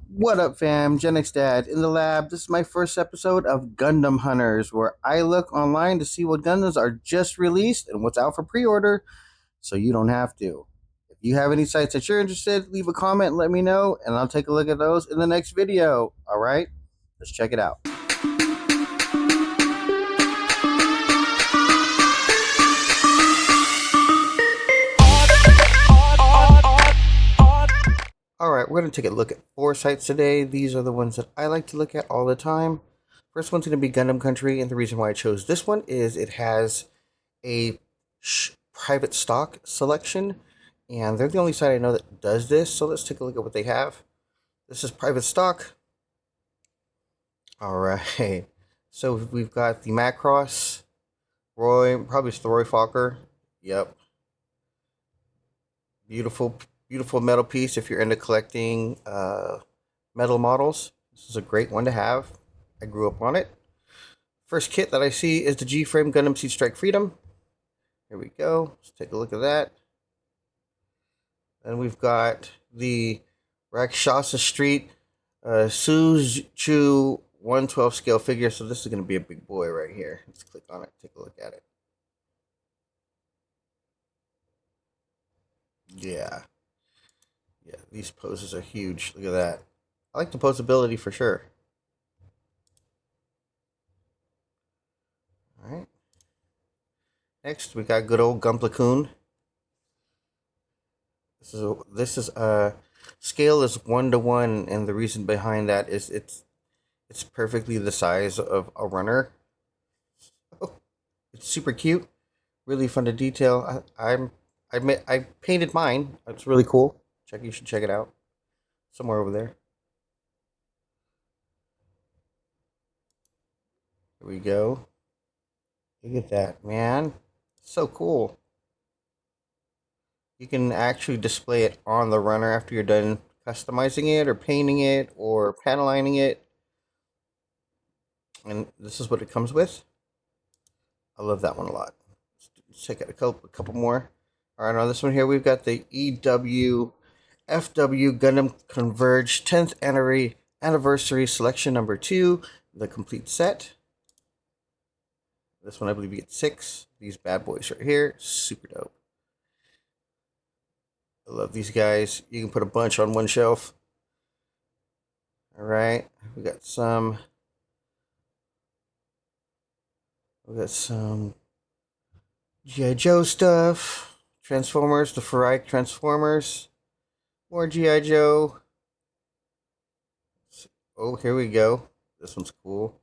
What up, fam? Gen X Dad in the lab. This is my first episode of Gundam Hunters, where I look online to see what Gundams are just released and what's out for pre order so you don't have to. If you have any sites that you're interested, leave a comment and let me know, and I'll take a look at those in the next video. Alright? Let's check it out. Alright, we're going to take a look at 4 sites today. These are the ones that I like to look at all the time. First one's going to be Gundam Country, and the reason why I chose this one is it has a private stock selection, and they're the only site I know that does this. So let's take a look at what they have. This is private stock. All right, so we've got the Macross, Roy, probably it's the Roy Fokker. Yep, beautiful, beautiful metal piece if you're into collecting metal models. This is a great one to have. I grew up on it. First kit that I see is the G-Frame Gundam Seed Strike Freedom. Here we go. Let's take a look at that. And we've got the Rakshasa Street Suzu 112 scale figure. So this is going to be a big boy right here. Let's click on it. Take a look at it. Yeah. Yeah, these poses are huge. Look at that. I like the posability for sure. All right. Next, we got good old Gunpla-kun. This is scale is 1-to-1, and the reason behind that is it's perfectly the size of a runner. Oh, it's super cute, really fun to detail. I painted mine. It's really cool. You should check it out. Somewhere over there. Here we go. Look at that, man. So cool. You can actually display it on the runner after you're done customizing it or painting it or panel lining it. And this is what it comes with. I love that one a lot. Let's check out a couple more. All right, on this one here, we've got the EW FW Gundam Converge 10th Anniversary Selection number 2, the complete set. This one, I believe you get 6. These bad boys right here, super dope. I love these guys. You can put a bunch on one shelf. All right, we got some G.I. Joe stuff. Transformers, the Ferrari Transformers. More G.I. Joe. Oh, here we go. This one's cool.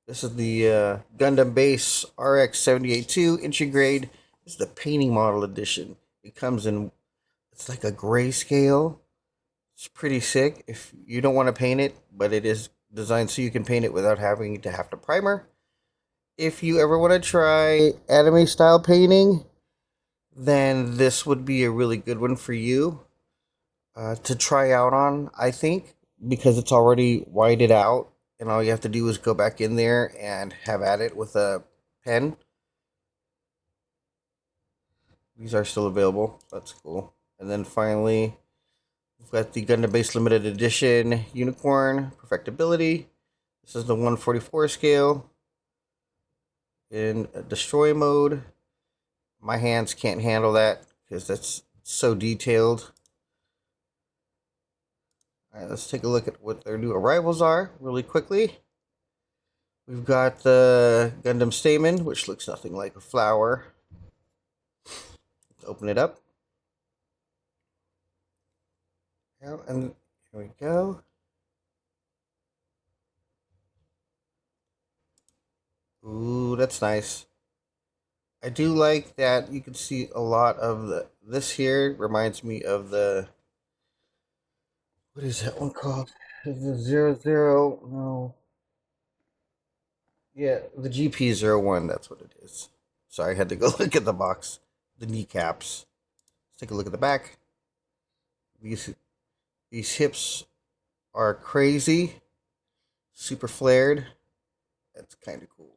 This is the Gundam Base RX-78-2 Intrigrade. This is the painting model edition. It comes in, it's like a grayscale. It's pretty sick. If you don't want to paint it, but it is designed so you can paint it without having to have to primer. If you ever want to try anime style painting, then this would be a really good one for you to try out on, I think, because it's already whited out, and all you have to do is go back in there and have at it with a pen. These are still available. That's cool. And then finally, we've got the Gundam Base Limited Edition Unicorn Perfectibility. This is the 144 scale in destroy mode. My hands can't handle that because that's so detailed. All right, let's take a look at what their new arrivals are really quickly. We've got the Gundam Stamen, which looks nothing like a flower. Let's open it up. And here we go. Ooh, that's nice. I do like that you can see a lot of this here. Reminds me of the, what is that one called? The 00, no. Yeah, the GP01, that's what it is. Sorry, I had to go look at the box. The kneecaps. Let's take a look at the back. These hips are crazy. Super flared. That's kind of cool.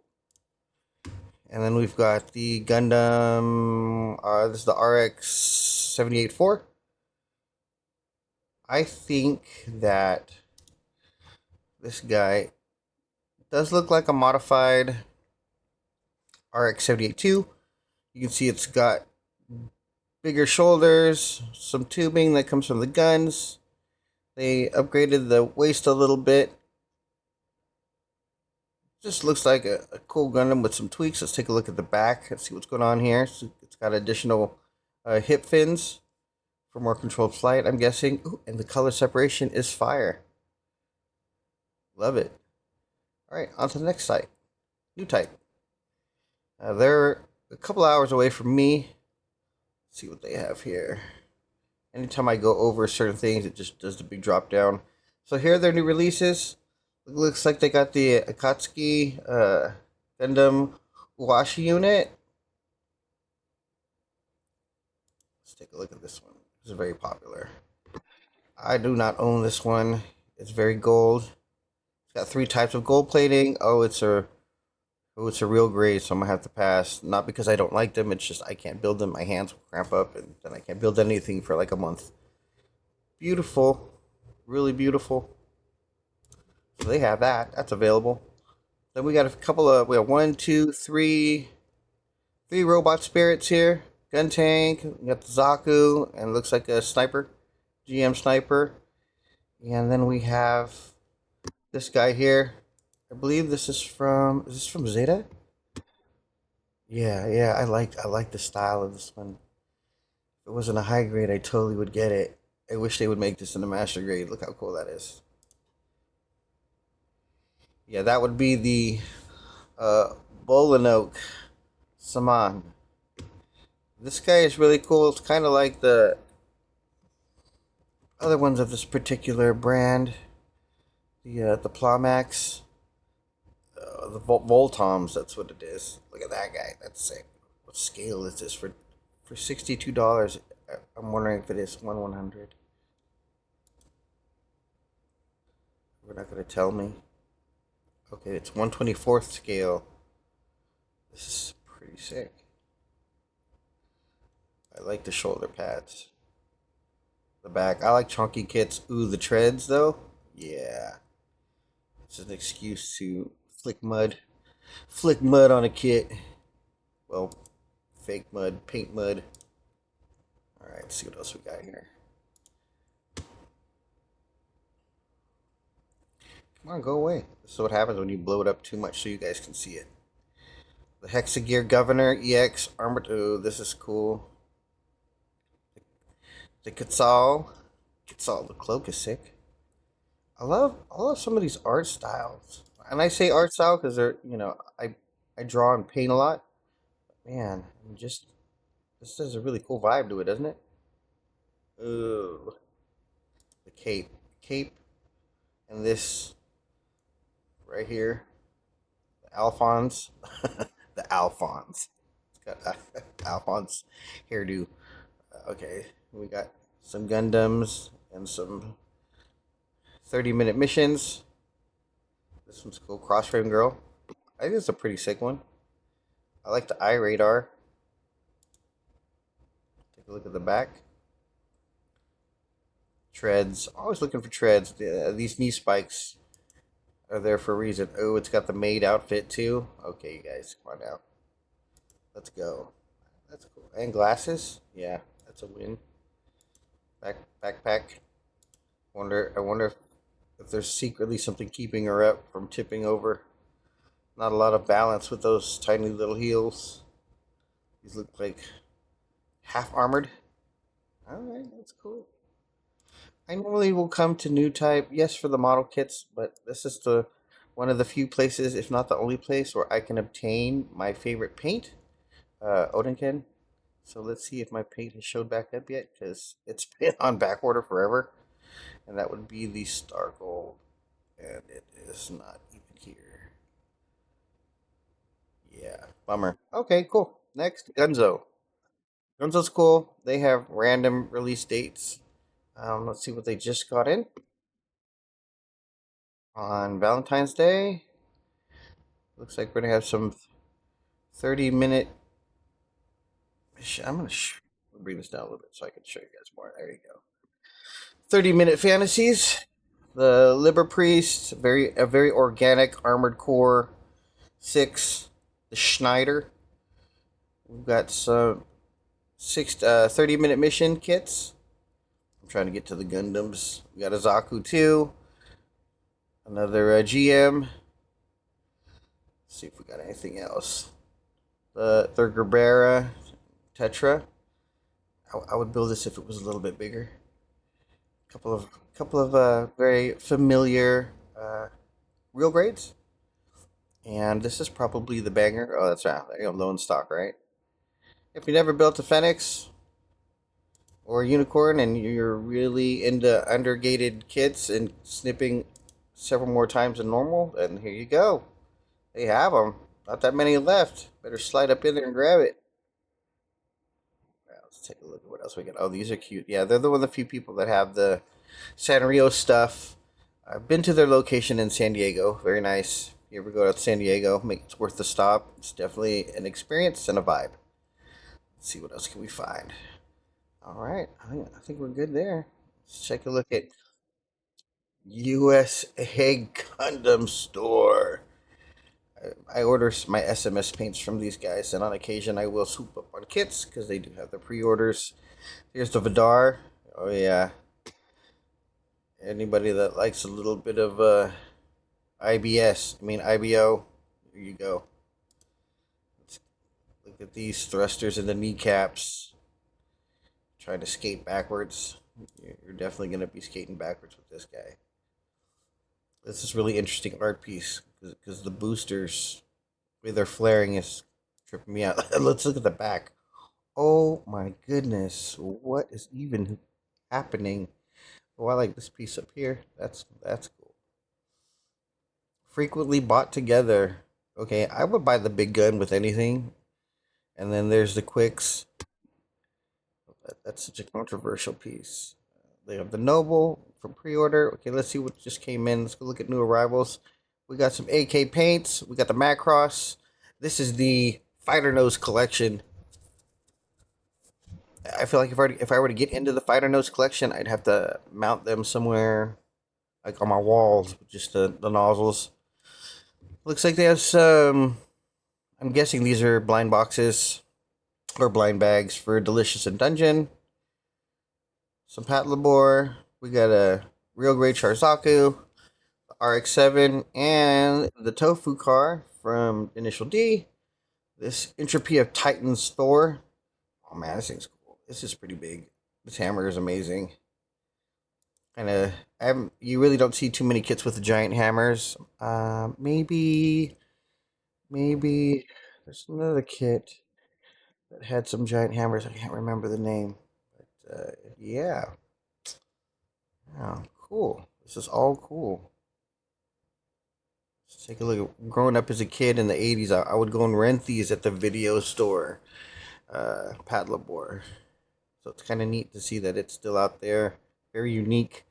And then we've got the Gundam, this is the RX-78-4. I think that This guy does look like a modified RX 782. You can see it's got bigger shoulders, some tubing that comes from the guns. They upgraded the waist a little bit. Just looks like a cool Gundam with some tweaks. Let's take a look at the back. Let's see what's going on here. So it's got additional hip fins for more controlled flight, I'm guessing. Ooh, and the color separation is fire. Love it. All right, on to the next site. New type. They're a couple hours away from me. Let's see what they have here. Anytime I go over certain things, it just does the big drop down. So here are their new releases. It looks like they got the Akatsuki Gundam Uwashi unit. Let's take a look at this one. This is very popular. I do not own this one. It's very gold. It's got three types of gold plating. It's a real grade, so I'm gonna have to pass. Not because I don't like them, it's just I can't build them. My hands will cramp up, and then I can't build anything for like a month. Beautiful, really beautiful. So they have that. That's available. Then we got a couple of we have one, two, three robot spirits here. Gun tank. We got the Zaku, and it looks like a sniper, GM sniper. And then we have this guy here. I believe this is from. Is this from Zeta? Yeah, yeah. I like the style of this one. If it wasn't a high grade, I totally would get it. I wish they would make this in a master grade. Look how cool that is. Yeah, that would be the Bolinoke Saman. This guy is really cool. It's kind of like the other ones of this particular brand. The Plamax, the Voltoms. That's what it is. Look at that guy. That's sick. What scale is this for $62? I'm wondering if it is 1/100. We're not gonna tell me. Okay, it's 1/24th scale. This is pretty sick. I like the shoulder pads. The back. I like chunky kits. Ooh, the treads though. Yeah, it's an excuse to flick mud on a kit. Well, fake mud, paint mud. All right, let's see what else we got here. Come on, go away. This is what happens when you blow it up too much so you guys can see it. The Hexagear Governor EX Armored. Oh, this is cool. The Quetzal. Quetzal, the cloak is sick. I love some of these art styles. And I say art style because I draw and paint a lot. Man, just this has a really cool vibe to it, doesn't it? Ooh, the cape, and this right here, the Alphonse, the Alphonse. It's got Alphonse hairdo. Okay, we got some Gundams and some 30-minute missions. This one's cool. Crossframe Girl. I think it's a pretty sick one. I like the eye radar. Take a look at the back. Treads. Always looking for treads. These knee spikes are there for a reason. Oh, it's got the maid outfit too. Okay, you guys, come on now. Let's go. That's cool. And glasses. Yeah, that's a win. Backpack. I wonder if there's secretly something keeping her up from tipping over. Not a lot of balance with those tiny little heels. These look like half armored. Alright, that's cool. I normally will come to new type, yes, for the model kits, but this is the one of the few places, if not the only place, where I can obtain my favorite paint, Odenken. So let's see if my paint has showed back up yet, because it's been on back order forever. And that would be the Star Gold, and it is not even here. Yeah, bummer. Okay, cool. Next, Gunzo. Gunzo's cool. They have random release dates. Let's see what they just got in on Valentine's Day. Looks like we're gonna have some 30-minute. I'm gonna bring this down a little bit so I can show you guys more. There you go. 30-minute fantasies. The Liber Priest, a very organic armored core 6. The Schneider. We've got some 30-minute mission kits. I'm trying to get to the Gundams. We got a Zaku 2. Another GM. Let's see if we got anything else. The Thurgerbera Tetra. I would build this if it was a little bit bigger. Couple of very familiar real grades. And this is probably the banger. Oh, that's right. There you go, low in stock, right? If you never built a Phoenix or a Unicorn and you're really into undergated kits and snipping several more times than normal, then here you go. They have them. Not that many left. Better slide up in there and grab it. Let's take a look at what else we got. Oh, these are cute. Yeah, they're the one of the few people that have the Sanrio stuff. I've been to their location in San Diego. Very nice. If you ever go to San Diego, it's worth the stop. It's definitely an experience and a vibe. Let's see what else can we find. All right, I think we're good there. Let's take a look at USA Gundam Store. I order my SMS paints from these guys, and on occasion I will swoop up on kits because they do have the pre-orders. Here's the Vidar. Oh yeah, anybody that likes a little bit of IBO. Here you go. Let's look at these thrusters in the kneecaps. Trying to skate backwards. You're definitely going to be skating backwards with this guy. This is really interesting art piece because the boosters, the way they're flaring is tripping me out. Let's look at the back. Oh my goodness, what is even happening? Oh, I like this piece up here. That's cool. Frequently bought together. Okay, I would buy the big gun with anything. And then there's the quicks. That's such a controversial piece. They have the Noble from pre-order. Okay, let's see what just came in. Let's go look at new arrivals. We got some AK paints. We got the Macross. This is the Fighter Nose collection. I feel like if I were to get into the Fighter Nose collection, I'd have to mount them somewhere, like on my walls, just the nozzles. Looks like they have some. I'm guessing these are blind boxes or blind bags for Delicious and Dungeon. Some Patlabor. We got a real great Charzaku, RX-7, and the Tofu car from Initial D. This Entropy of Titans Thor. Oh man, this thing's cool. This is pretty big. This hammer is amazing. Kind of, you really don't see too many kits with the giant hammers. Maybe there's another kit that had some giant hammers. I can't remember the name, but yeah, oh, cool. This is all cool. Let's take a look at growing up as a kid in the 80s. I would go and rent these at the video store, Pat Labor. So it's kind of neat to see that it's still out there. Very unique.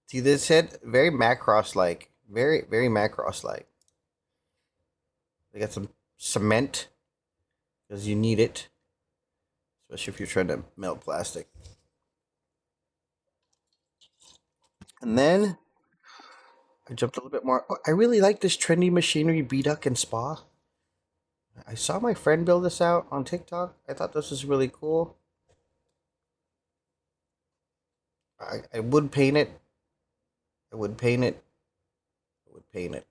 See this head? Very Macross like. Very Macross like. They got some cement because you need it, especially if you're trying to melt plastic. And then I jumped a little bit more. Oh, I really like this trendy machinery B-Duck and Spa. I saw my friend build this out on TikTok. I thought this was really cool. I would paint it. I would paint it. I would paint it.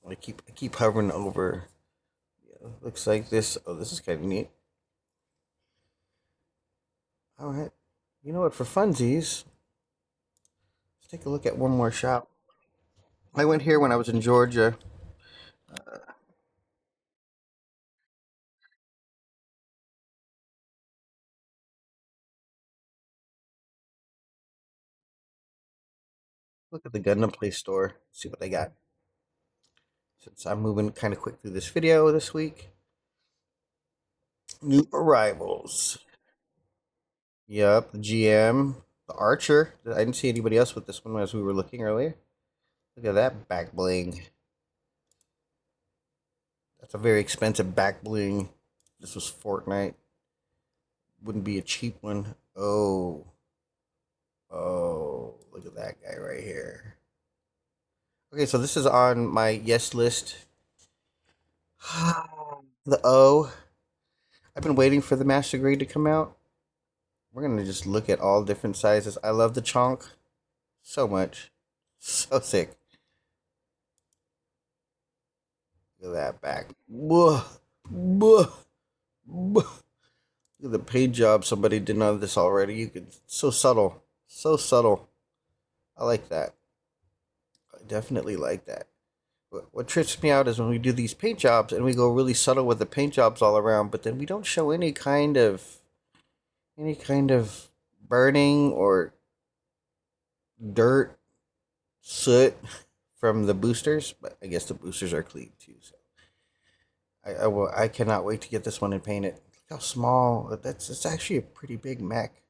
I keep hovering over. Yeah, looks like this. Oh, this is kind of neat. All right. You know what? For funsies, let's take a look at one more shop. I went here when I was in Georgia. Look at the Gundam Play store. See what they got. Since I'm moving kind of quick through this video this week. New arrivals. Yup, the GM, the Archer. I didn't see anybody else with this one as we were looking earlier. Look at that back bling. That's a very expensive back bling. This was Fortnite. Wouldn't be a cheap one. Oh. Oh, look at that guy right here. Okay, so this is on my yes list. The O. I've been waiting for the Master Grade to come out. We're gonna just look at all different sizes. I love the chonk so much. So sick. Look at that back. Whoa. Whoa. Whoa. Look at the paint job somebody did on this already. You could so subtle. So subtle. I like that. I definitely like that. What trips me out is when we do these paint jobs and we go really subtle with the paint jobs all around, but then we don't show any kind of burning or dirt, soot from the boosters. But I guess the boosters are clean too. So I cannot wait to get this one and paint it. Look how small. It's actually a pretty big mech.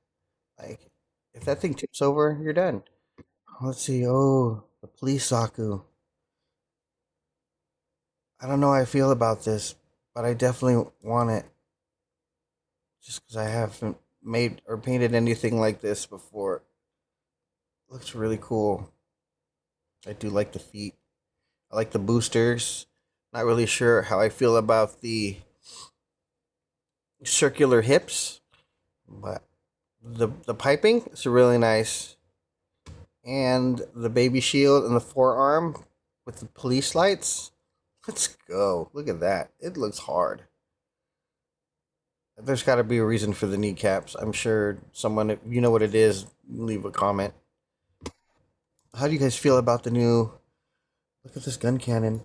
Like if that thing tips over, you're done. Let's see. Oh, the police Saku. I don't know how I feel about this, but I definitely want it just because I haven't made or painted anything like this before. Looks really cool. I do like the feet. I like the boosters. Not really sure how I feel about the circular hips, but the piping is really nice. And the baby shield and the forearm with the police lights. Let's go. Look at that. It looks hard. There's got to be a reason for the kneecaps. I'm sure someone, if you know what it is, leave a comment. How do you guys feel about the new? Look at this gun cannon.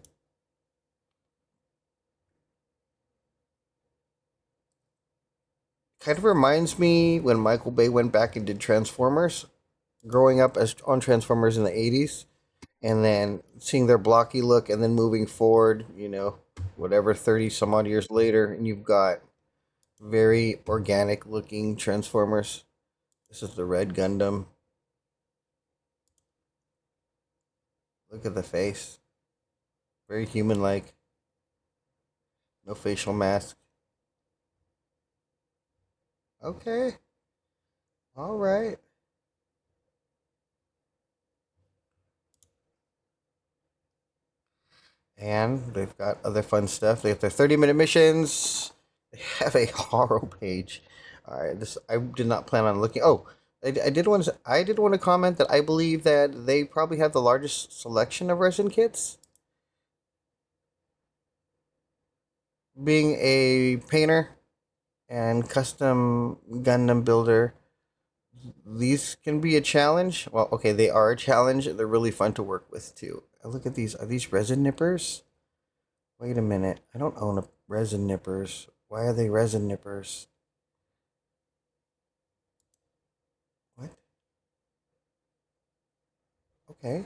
Kind of reminds me when Michael Bay went back and did Transformers. Growing up as on Transformers in the 80s, and then seeing their blocky look, and then moving forward, whatever 30 some odd years later, and you've got very organic looking Transformers. This is the red Gundam. Look at the face. Very human like. No facial mask. Okay. All right. And they've got other fun stuff. They have their 30-minute missions. They have a horror page. All right, this I did not plan on looking. Oh, I did want to comment that I believe that they probably have the largest selection of resin kits. Being a painter and custom Gundam builder, these can be a challenge. Well, okay, they are a challenge. They're really fun to work with too. Look at these. Are these resin nippers? Wait a minute. I don't own a resin nippers. Why are they resin nippers? What? Okay.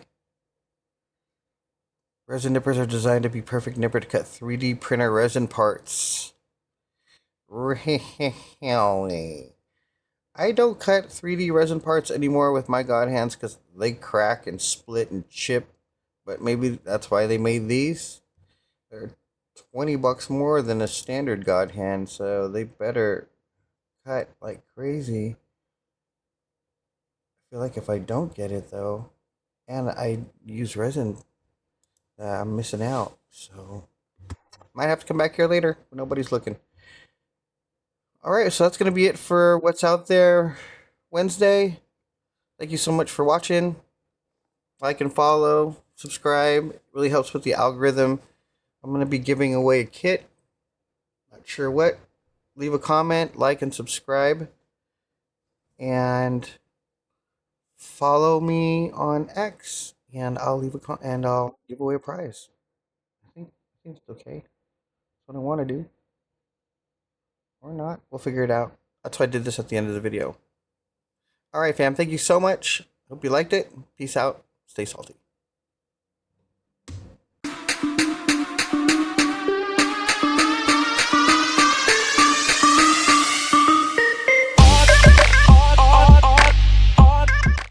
Resin nippers are designed to be perfect nipper to cut 3D printer resin parts. Really? I don't cut 3D resin parts anymore with my god hands because they crack and split and chip. But maybe that's why they made these. They're 20 bucks more than a standard god hand, so they better cut like crazy. I feel like if I don't get it though, and I use resin, I'm missing out. So might have to come back here later when nobody's looking. All right, so that's gonna be it for what's out there Wednesday. Thank you so much for watching. Like and follow, subscribe. It really helps with the algorithm. I'm gonna be giving away a kit. Not sure what. Leave a comment, like, and subscribe, and follow me on X, and I'll give away a prize. I think it's okay. That's what I want to do, or not. We'll figure it out. That's why I did this at the end of the video. All right, fam. Thank you so much. Hope you liked it. Peace out. Stay salty.